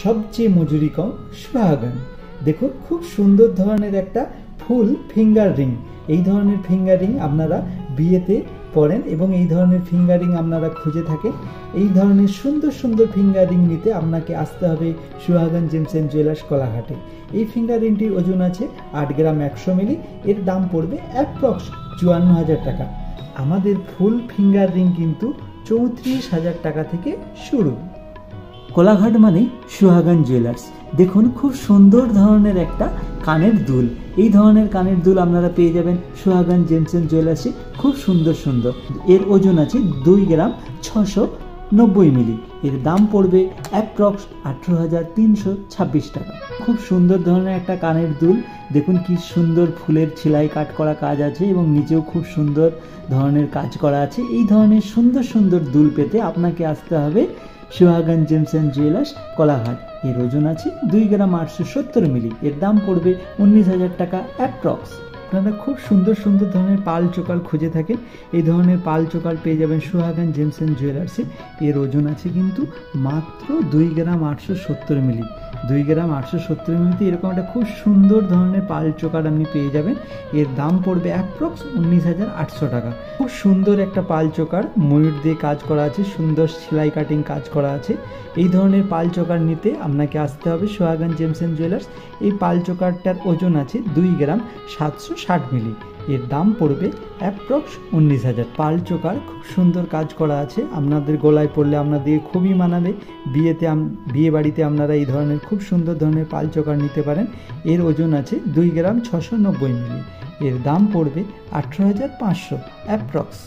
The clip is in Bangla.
সবচেয়ে মজুরি কম সুহাগন। দেখুন খুব সুন্দর ধরনের একটা ফুল ফিঙ্গার রিং। এই ধরনের ফিঙ্গার রিং আপনারা বিয়েতে পরেন এবং এই ধরনের ফিঙ্গার রিং আপনারা খুঁজে থাকেন। এই ধরনের সুন্দর সুন্দর ফিঙ্গার রিং নিতে আপনাকে আসতে হবে সুহাগন জেমস এন্ড জুয়েলার্স কোলাঘাটে। এই ফিঙ্গার রিংটির ওজন আছে 8 গ্রাম 100 মিলি। এর দাম পড়বে অ্যাপ্রক্স 54,000 টাকা। আমাদের ফুল ফিঙ্গার রিং কিন্তু 34,000 টাকা থেকে শুরু। কোলাঘাট মানে সুহাগন জুয়েলার্স। দেখুন খুব সুন্দর ধরনের একটা কানের দুল। এই ধরনের কানের দুল আপনারা পেয়ে যাবেন সুহাগন জেমস এন্ড জুয়েলার্সে। খুব সুন্দর সুন্দর। এর ওজন আছে 2 গ্রাম 690 মিলি। এর দাম পড়বে অ্যাপ্রক্স 18,326 টাকা। খুব সুন্দর ধরনের একটা কানের দুল। দেখুন কি সুন্দর ফুলের সেলাই কাট করা কাজ আছে এবং নিচেও খুব সুন্দর ধরনের কাজ করা আছে। এই ধরনের সুন্দর সুন্দর দুল পেতে আপনাকে আসতে হবে সুহাগন জেমস এন্ড জুয়েলার্স কোলাঘাট। এর ওজন আছে 2 গ্রাম 870 মিলি। এর দাম পড়বে 19,000 টাকা অ্যাপ্রক্স। আপনারা খুব সুন্দর সুন্দর ধরনের পাল চোকাল খুঁজে থাকেন। এই ধরনের পাল চোকাল পেয়ে যাবেন সুহাগন জেমস এন্ড জুয়েলার্সে। এর ওজন আছে কিন্তু মাত্র 2 গ্রাম 870 মিলি। 2 গ্রাম 870 মিলিতে এরকম একটা খুব সুন্দর ধরনের পাল চোকাল আপনি পেয়ে যাবেন। এর দাম পড়বে অ্যাপ্রক্স 19,800 টাকা। খুব সুন্দর একটা পাল চোকার ময়ূর দিয়ে কাজ করা আছে, সুন্দর সেলাই কাটিং কাজ করা আছে। এই ধরনের পাল চোকার নিতে আপনাকে আসতে হবে সুহাগন জেমস এন্ড জুয়েলার্স। এই পাল চোকারটার ওজন আছে 2 গ্রাম 760 মিলি। এর দাম পড়বে অ্যাপ্রক্স 19,000। পাল চোকার খুব সুন্দর কাজ করা আছে। আপনাদের গলায় পড়লে আপনাদের খুবই মানাবে। বিয়ে বাড়িতে আপনারা এই ধরনের খুব সুন্দর ধরনের পাল চোকার নিতে পারেন। এর ওজন আছে 2 গ্রাম 690 মিলি। এর দাম পড়বে 18,500 অ্যাপ্রক্স।